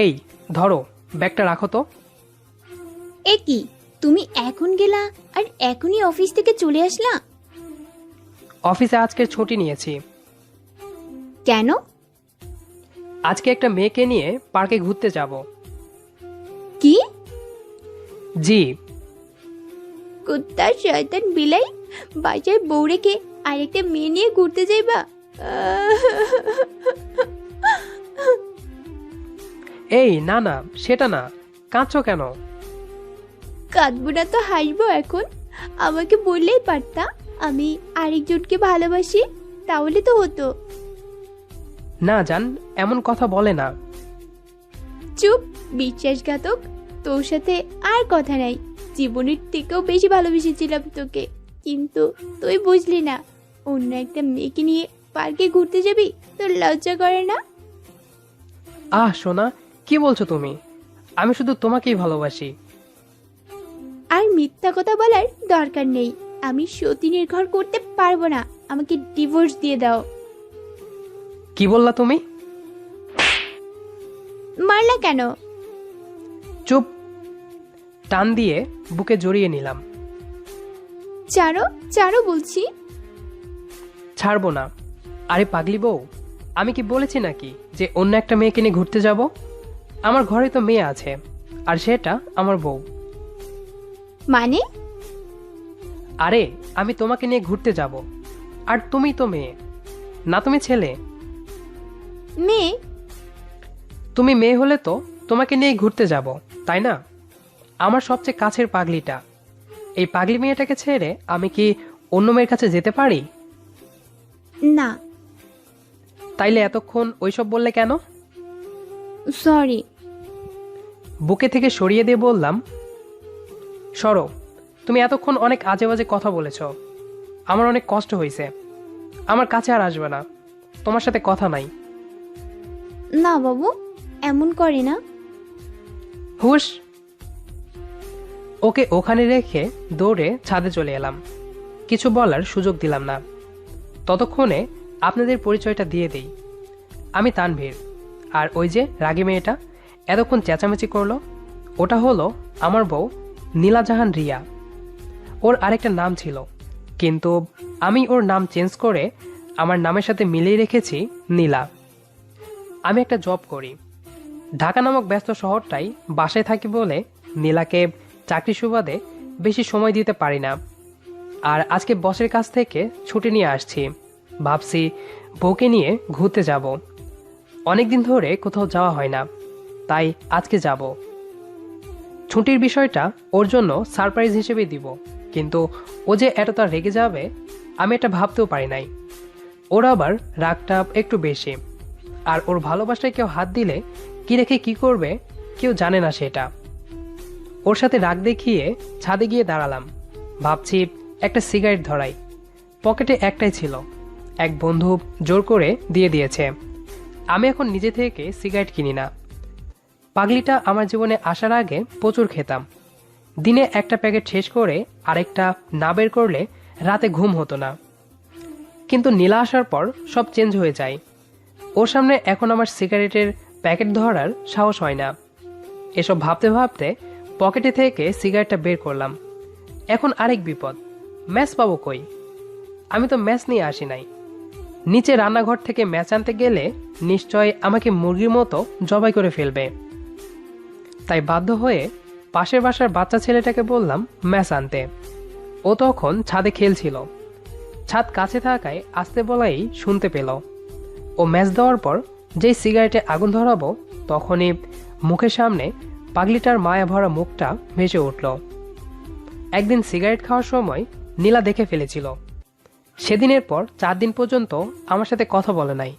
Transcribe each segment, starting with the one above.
এই ধরো, ব্যাগটা রাখো তো। এ কি, তুমি এখন গেলা আর এখনই অফিস থেকে চলে আসলা? অফিসে আজকের ছুটি নিয়েছি। কেন? আজকে একটা মেয়েকে নিয়ে পার্কে ঘুরতে যাব। কি? জি। কুত্তা শয়তান বিলাই, বাসায় বউ রেখে আরেকটা মেয়ে নিয়ে ঘুরতে যাইবা? এই না না, সেটা না। কাঁদছো কেন? কাঁদবো না তো হাসবো এখন? আমাকে বললেই পারতা আমি আরেকজনকে ভালোবাসি, তাহলে তো হতো। না জান, এমন কথা বলে না। চুপ, বিশ্বাসঘাতক। তোর সাথে আর কথা নাই। জীবনের থেকেও বেশি ভালোবেসেছিলাম তোকে, কিন্তু তুই বুঝলি না। অন্য একটা মেয়েকে নিয়ে পার্কে ঘুরতে যাবি? তোর লজ্জা করে না? সোনা, কি বলছো তুমি? আমি শুধু তোমাকেই ভালোবাসি। আর মিথ্যা কথা বলার দরকার নেই। আমি সতী নির্ভর করতে পারবো না। আমাকে ডিভোর্স দিয়ে দাও। কি বললা তুমি? মারলা কেন? চুপ। টান দিয়ে বুকে জড়িয়ে নিলাম। চারো চারো বলছি। ছাড়বো না। আরে পাগলি বউ, আমি কি বলেছি নাকি যে অন্য একটা মেয়েকে নিয়ে ঘুরতে যাব? আমার ঘরে তো মেয়ে আছে, আর সেটা আমার বউ। মানে? আরে আমি তোমাকে নিয়ে ঘুরতে যাব, আর তুমি তো মেয়ে না, তুমি ছেলে। মেয়ে? তুমি মেয়ে হলে তো তোমাকে নিয়ে ঘুরতে যাব, তাই না? আমার সবচেয়ে কাছের পাগলিটা। এই পাগলি মেয়েটাকে ছেড়ে আমি কি অন্য মেয়ের কাছে যেতে পারি? না। তাইলে এতক্ষণ ওইসব বললে কেন? সরি। বুকে থেকে সরিয়ে দিয়ে বললাম, সরো। তুমি এতক্ষণ অনেক আজে বাজে কথা বলেছ, আমার অনেক কষ্ট হয়েছে। আমার কাছে আর আসবে না, তোমার সাথে কথা নাই। না বাবু, এমন করে না। হুশ। ওকে ওখানে রেখে দৌড়ে ছাদে চলে এলাম। কিছু বলার সুযোগ দিলাম না। ততক্ষণে আপনাদের পরিচয়টা দিয়ে দেই। আমি তানভীর, আর ওই যে রাগী মেয়েটা এতক্ষণ চেঁচামেচি করলো, ওটা হলো আমার বউ নীলাজাহান রিয়া। ওর আরেকটা নাম ছিল, কিন্তু আমি ওর নাম চেঞ্জ করে আমার নামের সাথে মিলিয়ে রেখেছি নীলা। আমি একটা জব করি, ঢাকা নামক ব্যস্ত শহরটাই বাসায় থাকি বলে নীলাকে চাকরি সুবাদে বেশি সময় দিতে পারি না। আর আজকে বসের কাছ থেকে ছুটি নিয়ে আসছি। ভাবছি বউকে নিয়ে ঘুরতে যাব। অনেকদিন ধরে কোথাও যাওয়া হয় না, তাই আজকে যাব। ছুটির বিষয়টা ওর জন্য সারপ্রাইজ হিসেবে দিব, কিন্তু ও যে এতটা রেগে যাবে আমি এটা ভাবতেও পারি নাই। ওর আবার রাগটা একটু বেশি, আর ওর ভালোবাসায় কেউ হাত দিলে কি রেখে কি করবে কেউ জানে না সেটা। ওর সাথে রাগ দেখিয়ে ছাদে গিয়ে দাঁড়ালাম। ভাবছি একটা সিগারেট ধরাই। পকেটে একটাই ছিল, এক বন্ধু জোর করে দিয়ে দিয়েছে। আমি এখন নিজে থেকে সিগারেট কিনি না। পাগলিটা আমার জীবনে আসার আগে প্রচুর খেতাম। দিনে একটা প্যাকেট শেষ করে আরেকটা না বের করলে রাতে ঘুম হতো না। কিন্তু নীলা আসার পর সব চেঞ্জ হয়ে যায়। ওর সামনে এখন আমার সিগারেটের প্যাকেট ধরার সাহস হয় না। এসব ভাবতে ভাবতে পকেটে থেকে সিগারেটটা বের করলাম। এখন আরেক বিপদ, ম্যাচ পাবো কই? আমি তো ম্যাচ নিয়ে আসি নাই। নিচে রান্নাঘর থেকে ম্যাচ আনতে গেলে নিশ্চয় আমাকে মুরগির মতো জবাই করে ফেলবে। তাই বাধ্য হয়ে পাশের বাসার বাচ্চা ছেলেটাকে বললাম ম্যাচ আনতে। ও তখন ছাদে খেলছিল। ছাদ কাছে থাকায় আসতে বলাই শুনতে পেল। ও ম্যাচ দেওয়ার পর যেই সিগারেটে আগুন ধরাবো, তখনই মুখের সামনে পাগলিটার মায়া ভরা মুখটা ভেসে উঠল। একদিন সিগারেট খাওয়ার সময় নীলা দেখে ফেলেছিল। সেদিনের পর 4 দিন পর্যন্ত আমার সাথে কথা বলে নাই।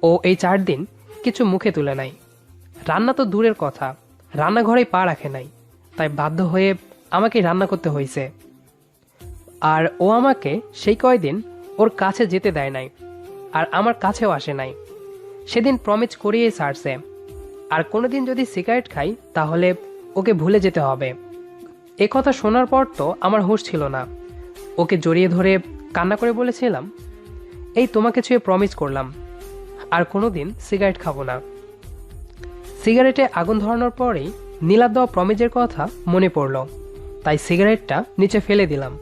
ও এই 4 দিন কিছু মুখে তুলে নাই। রান্না তো দূরের কথা, রান্নাঘরেই পা রাখে নাই। তাই বাধ্য হয়ে আমাকে রান্না করতে হয়েছে। আর ও আমাকে সেই কয়দিন ওর কাছে যেতে দেয় নাই, আর আমার কাছেও আসে নাই। সেদিন প্রমিস করিয়ে ছাড়ছে, আর কোনোদিন যদি সিগারেট খাই তাহলে ওকে ভুলে যেতে হবে। এ কথা শোনার পর তো আমার হুঁশ ছিল না। ওকে জড়িয়ে ধরে কান্না করে বলেছিলাম, এই তোমাকে ছুঁয়ে প্রমিস করলাম আর কোনোদিন সিগারেট খাবো না। সিগারেটে আগুন ধরানোর পরেই নীলার দেওয়া প্রমিজের কথা মনে পড়ল, তাই সিগারেটটা নিচে ফেলে দিলাম।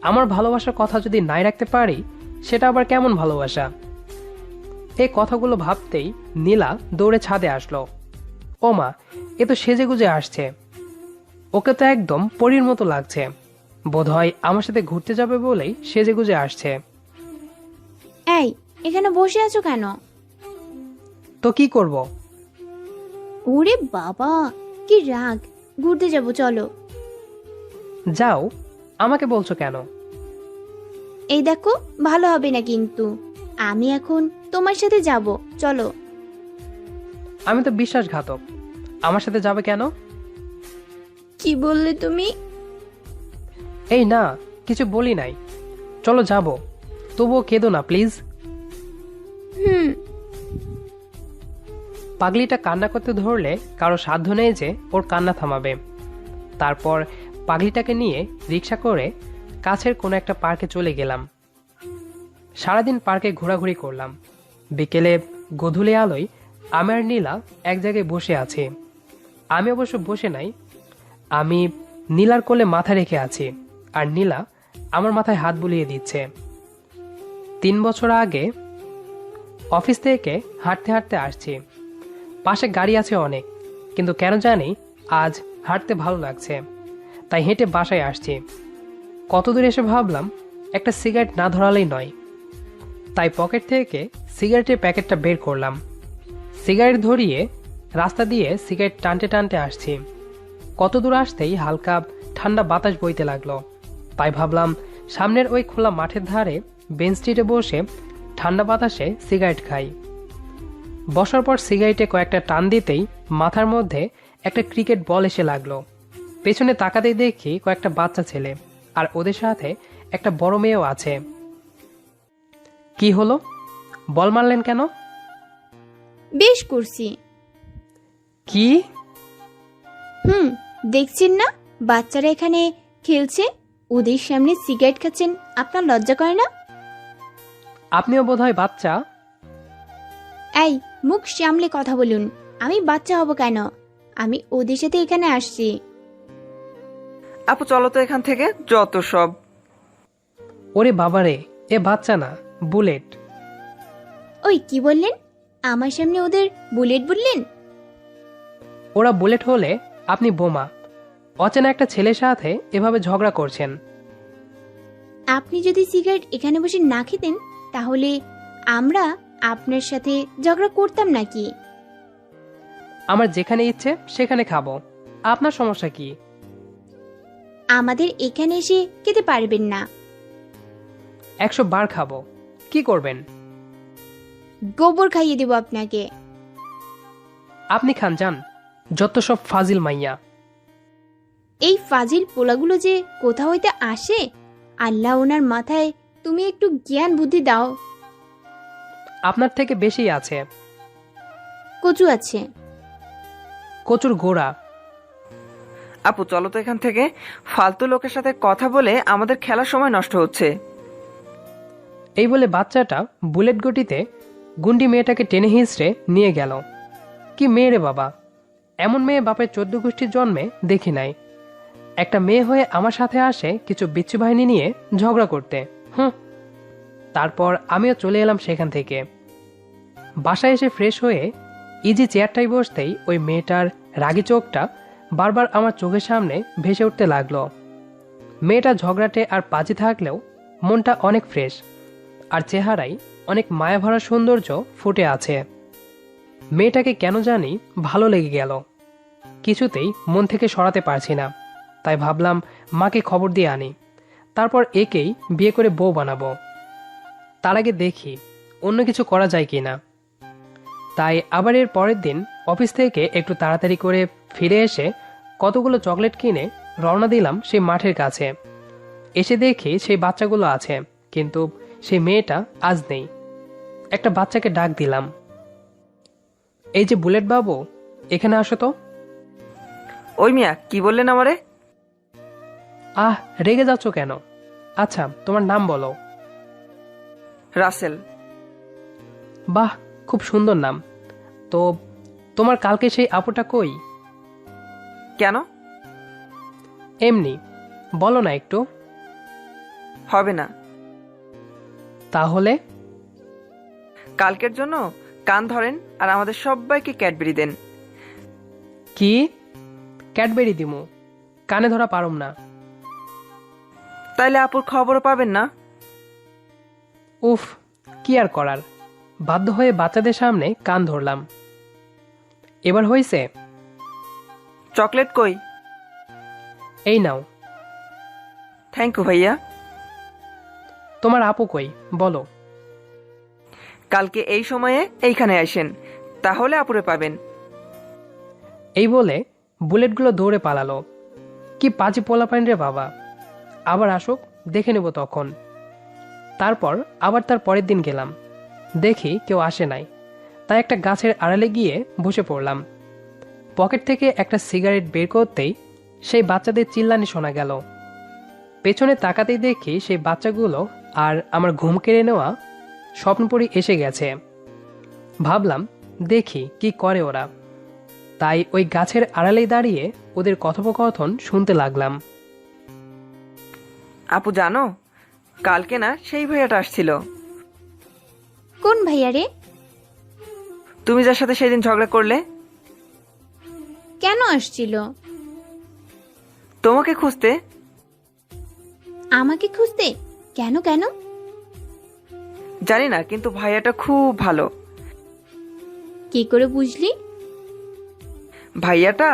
আমার ভালোবাসার কথা যদি নাই রাখতে পারি, সেটা আবার কেমন ভালোবাসা? এই কথাগুলো ভাবতেই নীলা দৌড়ে ছাদে আসলো। ও মা, এ তো সেজেগুজে আসছে। ওকে তো একদম পরীর মতো লাগছে। বোধহয় আমার সাথে ঘুরতে যাবে বলেই সেজেগুজে আসছে। এই, এখানে বসে আছো কেন? তো কি করব? ওরে বাবা, কি রাগ! ঘুরতে যাব, চলো। যাও, আমাকে বলছো কেন? এই দেখো, ভালো হবে না কিন্তু। আমি এখন তোমার সাথে যাব, চলো। আমি তো বিশ্বাসঘাতক। আমার সাথে যাবে কেন? কি বললে তুমি? এই না, কিছু বলি নাই। চলো যাব, তবুও কেঁদো না প্লিজ। হুম। পাগলিটা কান্না করতে ধরলে কারো সাধ্য নেই যে ওর কান্না থামাবে। তারপর পাগলিটাকে নিয়ে রিক্সা করে কাছের কোনো একটা পার্কে চলে গেলাম। সারাদিন পার্কে ঘোরাঘুরি করলাম। বিকেলে গধূলি আলোয় আমি আর নীলা এক জায়গায় বসে আছি। আমি অবশ্য বসে নাই, আমি নীলার কোলে মাথা রেখে আছি, আর নীলা আমার মাথায় হাত বুলিয়ে দিচ্ছে। 3 বছর আগে অফিস থেকে হাঁটতে হাঁটতে আসছি। পাশে গাড়ি আছে অনেক, কিন্তু কেন জানি আজ হাঁটতে ভালো লাগছে, তাই হেঁটে বাসায় আসছি। কত দূর এসে ভাবলাম একটা সিগারেট না ধরালেই নয়, তাই পকেট থেকে সিগারেটের প্যাকেটটা বের করলাম। সিগারেট ধরিয়ে রাস্তা দিয়ে সিগারেট টানতে টানতে আসছি। কত দূর আসতেই হালকা ঠান্ডা বাতাস বইতে লাগলো, তাই ভাবলাম সামনের ওই খোলা মাঠের ধারে বেঞ্চটিতে বসে ঠান্ডা বাতাসে সিগারেট খাই। বসার পর সিগারেটে কয়েকটা টান দিতেই মাথার মধ্যে একটা ক্রিকেট বল এসে লাগলো। পেছনে তাকাতেই দেখি কয়েকটা বাচ্চা ছেলে, আর ওদের সাথে একটা বড় মেয়েও আছে। কি হলো? বল মারলেন কেন? বেশ করছি। কি? হুম, দেখছেন না বাচ্চারা এখানে খেলছে, ওদের সামনে সিগারেট খাচ্ছেন, আপনার লজ্জা করে না? আপনিও বোধহয় বাচ্চা। এই, মুখ সামলে কথা বলুন। আমি বাচ্চা হব কেন? আমি ওদের সাথে এখানে আসছি। আপু চলো তো এখান থেকে, যত সব। ওরে বাবারে, এ বাচ্চা না, বুলেট। ওই কি বললেন? আমার সামনে ওদের বুলেট বললেন? ওরা বুলেট হলে আপনি বোমা। অচেনা একটা ছেলের সাথে এভাবে ঝগড়া করছেন। আপনি যদি সিগারেট এখানে বসে না খেতেন, তাহলে আমরা আপনার সাথে ঝগড়া করতাম নাকি? আমার যেখানে ইচ্ছে সেখানে খাবো, আপনার সমস্যা কি? আমাদের এখানে এসে খেতে পারবেন না। 100 বার খাবো, কি করবেন? গোবর খাইয়ে দেব আপনাকে। আপনি খান যান, যত সব ফাজিল মাইয়া। এই ফাজিল পোলাগুলো যে কোথা হইতে আসে, আল্লাহ ওনার মাথায় তুমি একটু জ্ঞান বুদ্ধি দাও। আপনার থেকে বেশি আছে। কচু আছে। কচুর গোড়া। আপু চলো তো এখান থেকে, ফালতু লোকের সাথে কথা বলে আমাদের খেলার সময় নষ্ট হচ্ছে। এই বলে বাচ্চাটা বুলেট গটিতে গুন্ডি মেয়েটাকে টেনে হিঁচড়ে নিয়ে গেল। কি মেয়ে রে বাবা, এমন মেয়ে বাপের 14 গোষ্ঠীর জন্মে দেখি নাই। একটা মেয়ে হয়ে আমার সাথে আসে কিছু বিচ্ছু বাহিনী নিয়ে ঝগড়া করতে। তারপর আমিও চলে এলাম সেখান থেকে। বাসায় এসে ফ্রেশ হয়ে ইজি চেয়ারটাই বসতেই ওই মেয়েটার রাগী চোখটা বারবার আমার চোখের সামনে ভেসে উঠতে লাগলো। মেয়েটা ঝগড়াটে আর পাজি থাকলেও মনটা অনেক ফ্রেশ, আর চেহারায় অনেক মায়াভরা সৌন্দর্য ফুটে আছে। মেয়েটাকে কেন জানি ভালো লেগে গেল, কিছুতেই মন থেকে সরাতে পারছি না। তাই ভাবলাম মাকে খবর দিয়ে আনি, তারপর একেই বিয়ে করে বউ বানাবো। তার আগে দেখি অন্য কিছু করা যায় কিনা। তাই আবার এর পরের দিন অফিস থেকে একটু তাড়াতাড়ি করে ফিরে এসে কতগুলো চকলেট কিনে রওনা দিলাম সেই মাঠের কাছে। এসে দেখি সেই বাচ্চাগুলো আছে, কিন্তু সেই মেয়েটা আজ নেই। একটা বাচ্চাকে ডাক দিলাম, এই যে বুলেট বাবু, এখানে আসো তো। ওই মিয়া, কি বললেন আমারে? আহ, রেগে যাচ্ছ কেন? আচ্ছা, তোমার নাম বলো। রাসেল। বাহ, খুব সুন্দর নাম। তো তোমার কালকে সেই আপুটা কই? কেন? এমনি, বলো না একটু। হবে না। তাহলে? কালকের জন্য কান ধরেন আর আমাদের সবাইকে ক্যাডবেরি দেন। কি? ক্যাডবেরি দিমু? কানে ধরা পারুম না। তাইলে আপুর খবরও পাবেন না। উফ, কি আর করার, বাধ্য হয়ে বাচ্চাদের সামনে কান ধরলাম। এবার হয়েছে? চকলেট কই? এই নাও। থ্যাংক ইউ ভাইয়া। তোমার আপু কই বলো? কালকে এই সময়ে এইখানে আসেন, তাহলে আপুরে পাবেন। এই বলে বুলেটগুলো দৌড়ে পালালো। কি পাজি পোলাপাইন রে বাবা! আবার আসুক, দেখে নেব তখন। তারপর আবার তার পরের দিন গেলাম, দেখি কেউ আসে নাই, তাই একটা গাছের আড়ালে গিয়ে বসে পড়লাম। পকেট থেকে একটা সিগারেট বের করতেই সেই বাচ্চাদের চিল্লানি শোনা গেল। পেছনে তাকাতেই দেখি সেই বাচ্চাগুলো আর আমার ঘুম কেড়ে নেওয়া স্বপ্নপুরী এসে গেছে। ভাবলাম দেখি কি করে ওরা, তাই ওই গাছের আড়ালেই দাঁড়িয়ে ওদের কথোপকথন শুনতে লাগলাম। আপু জানো, কালকে না সেই ভাইয়াটা আসছিল। কোন ভাইয়া রে? তুমি যার সাথে সেদিন ঝগড়া করলে। কেন আসছিল? তোমাকে খুঁজতে। আমাকে খুঁজতে? কেন কেন? জানি না, কিন্তু ভাইয়াটা খুব ভালো। কি করে বুঝলি? ভাইয়াটা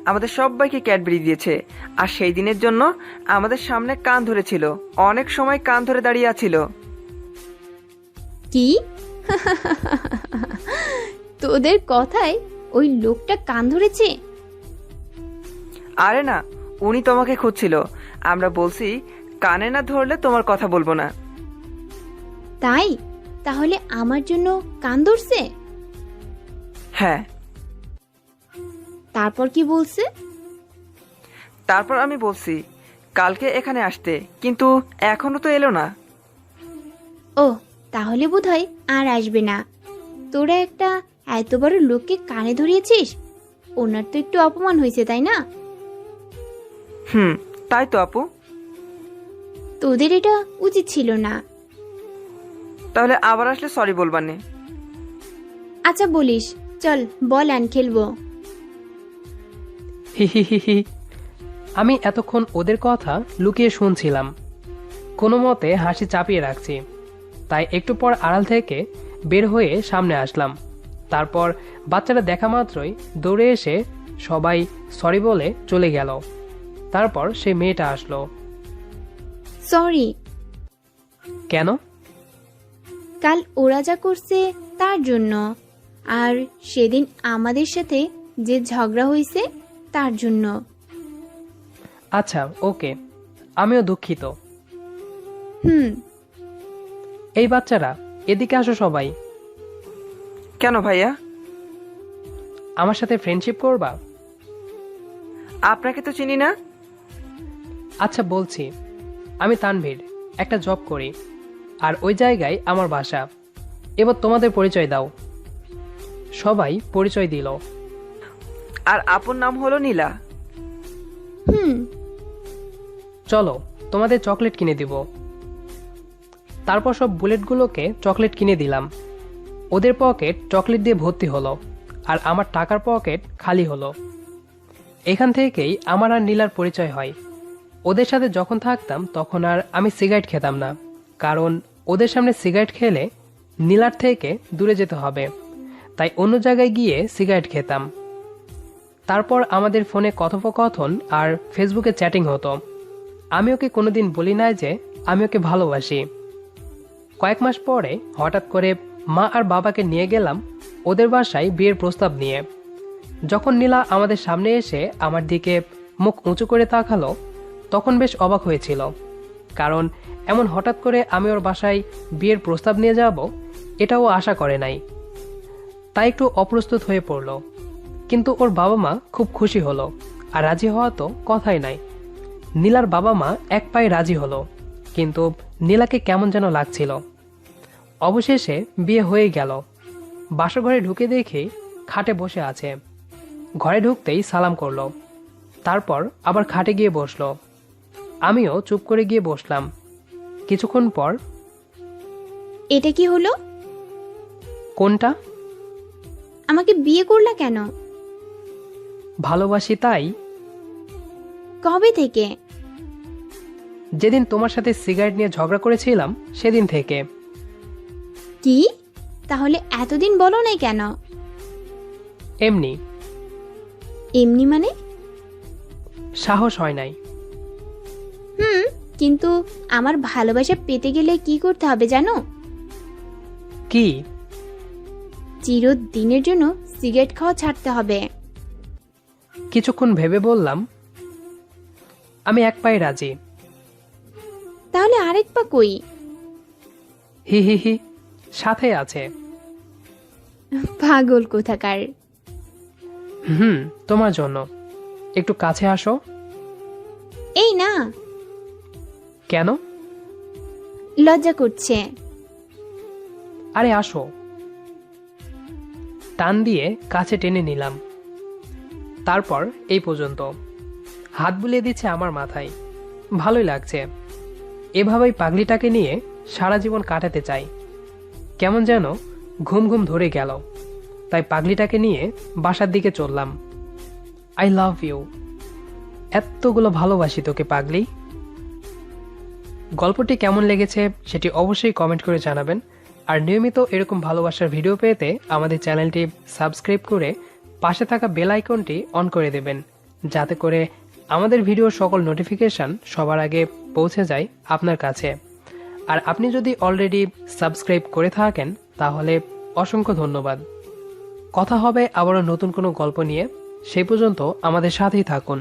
আমাদের সবাইকে ক্যাডবেরি দিয়েছে, আর সেই দিনের জন্য আমাদের সামনে কান ধরেছিল, অনেক সময় কান ধরে দাঁড়িয়ে আছিল। কি? তোদের কথায় ওই লোকটা কান ধরেছে? আরে না, উনি তোমাকে খুঁজছিল। আমরা বলছি কানে না ধরলে তোমার কথা বলবো না। তাই? তাহলে আমার জন্য কান ধরছে? হ্যাঁ। তারপর কি বলছে? তারপর আমি বলছি কালকে এখানে আসতে, কিন্তু এখনো তো এলো না। ও, তাহলে বোধহয় আর আসবে না। তোরা একটা এত বড় লোককে কানে ধরিয়েছিস, ওনার তো একটু অপমান হয়েছে, তাই না? তাই তো আপু। তোদের এটা উচিত ছিল না। তাহলে আবার আসলে সরি বলবানে। আচ্ছা বলিস, চল বল আন খেলবো। হি হি হি হি। আমি এতক্ষণ ওদের কথা লুকিয়ে শুনছিলাম, কোনো মতে হাসি চাপিয়ে রাখছি। তাই একটু পর আড়াল থেকে বের হয়ে সামনে আসলাম। তারপর বাচ্চারা দেখা মাত্রই দৌড়ে এসে সবাই সরি বলে চলে গেল। তারপর সেই মেয়েটা আসলো। সরি। কেন? কাল ওরা যা করছে তার জন্য, আর সেদিন আমাদের সাথে যে ঝগড়া হয়েছে তার জন্য। আচ্ছা, ওকে, আমিও দুঃখিত। এই বাচ্চারা, এদিকে আসো সবাই। কেন ভাইয়া? আমার সাথে ফ্রেন্ডশিপ করবা? আপনাকে তো চিনি না। আচ্ছা বলছি, আমি তানভীর, একটা জব করি, আর ওই জায়গায় আমার বাসা। এবার তোমাদের পরিচয় দাও। সবাই পরিচয় দিল। আর আপুর নাম হলো নীলা। চলো, তোমাদের চকলেট কিনে দিব। তারপর সব বুলেটগুলোকে চকলেট কিনে দিলাম। ওদের পকেট চকলেট দিয়ে ভর্তি হলো, আর আমার টাকার পকেট খালি হলো। এখান থেকেই আমার আর নীলার পরিচয় হয়। ওদের সাথে যখন থাকতাম তখন আর আমি সিগারেট খেতাম না, কারণ ওদের সামনে সিগারেট খেলে নীলার থেকে দূরে যেতে হবে, তাই অন্য জায়গায় গিয়ে সিগারেট খেতাম। তারপর আমাদের ফোনে কথোপকথন আর ফেসবুকে চ্যাটিং হতো। আমি ওকে কোনোদিন বলি না যে আমি ওকে ভালোবাসি। কয়েক মাস পরে হঠাৎ করে মা আর বাবাকে নিয়ে গেলাম ওদের বাসায় বিয়ের প্রস্তাব নিয়ে। যখন নীলা আমাদের সামনে এসে আমার দিকে মুখ উঁচু করে তাকালো, তখন বেশ অবাক হয়েছিল, কারণ এমন হঠাৎ করে আমি ওর বাসায় বিয়ের প্রস্তাব নিয়ে যাব এটাও আশা করে নাই। তাই একটু অপ্রস্তুত হয়ে পড়ল, কিন্তু ওর বাবা মা খুব খুশি হলো, আর রাজি হওয়া তো কথাই নাই। নীলার বাবা মা এক পায়ে রাজি হলো, কিন্তু নীলাকে কেমন যেন লাগছিল। অবশেষে বিয়ে হয়ে গেল। বাসঘরে ঢুকে দেখি খাটে বসে আছে। ঘরে ঢুকতেই সালাম করলো, তারপর আবার খাটে গিয়ে বসলো। আমিও চুপ করে গিয়ে বসলাম। কিছুক্ষণ পর, এটা কি হলো? কোনটা? আমাকে বিয়ে করলা কেন? ভালোবাসি তাই। কবে থেকে? যেদিন তোমার সাথে সিগারেট নিয়ে ঝগড়া করেছিলাম সেদিন থেকে। কি? তাহলে এতদিন বলো নাই কেন? এমনি, এমনি মানে? সাহস হয় নাই। কিন্তু আমার ভালোবাসা পেতে গেলে কি করতে হবে জানো? কি? চিরদিনের জন্য সিগারেট খাওয়া ছাড়তে হবে। কিছুক্ষণ ভেবে বললাম, আমি এক পায়ে রাজি। তাহলে আরেক পা কই? হি হি হি, সাথে আছে। পাগল কোথাকার। তোমার জন্য। একটু কাছে আসো। এই না, কেন? লজ্জা করছে। আরে আসো। টান দিয়ে কাছে টেনে নিলাম। তারপর এই পর্যন্ত। হাত বুলিয়ে দিচ্ছে আমার মাথায়। ভালোই লাগছে। এভাবেই পাগলিটাকে নিয়ে সারা জীবন কাটাতে চাই। কেমন যেন ঘুম ঘুম ধরে গেল, তাই পাগলিটাকে নিয়ে বাসার দিকে চললাম। I love you. এতগুলো ভালোবাসি তোকে পাগলি। গল্পটি কেমন লেগেছে সেটি অবশ্যই কমেন্ট করে জানাবেন। আর নিয়মিত এরকম ভালোবাসার ভিডিও পেতে আমাদের চ্যানেলটি সাবস্ক্রাইব করে পাশে থাকা বেল আইকনটি অন করে দেবেন, যাতে করে আমাদের ভিডিওর সকল নোটিফিকেশন সবার আগে পৌঁছে যায় আপনার কাছে। আর আপনি যদি অলরেডি সাবস্ক্রাইব করে থাকেন তাহলে অসংখ্য ধন্যবাদ। কথা হবে আবারও নতুন কোনো গল্প নিয়ে। সেই পর্যন্ত আমাদের সাথেই থাকুন।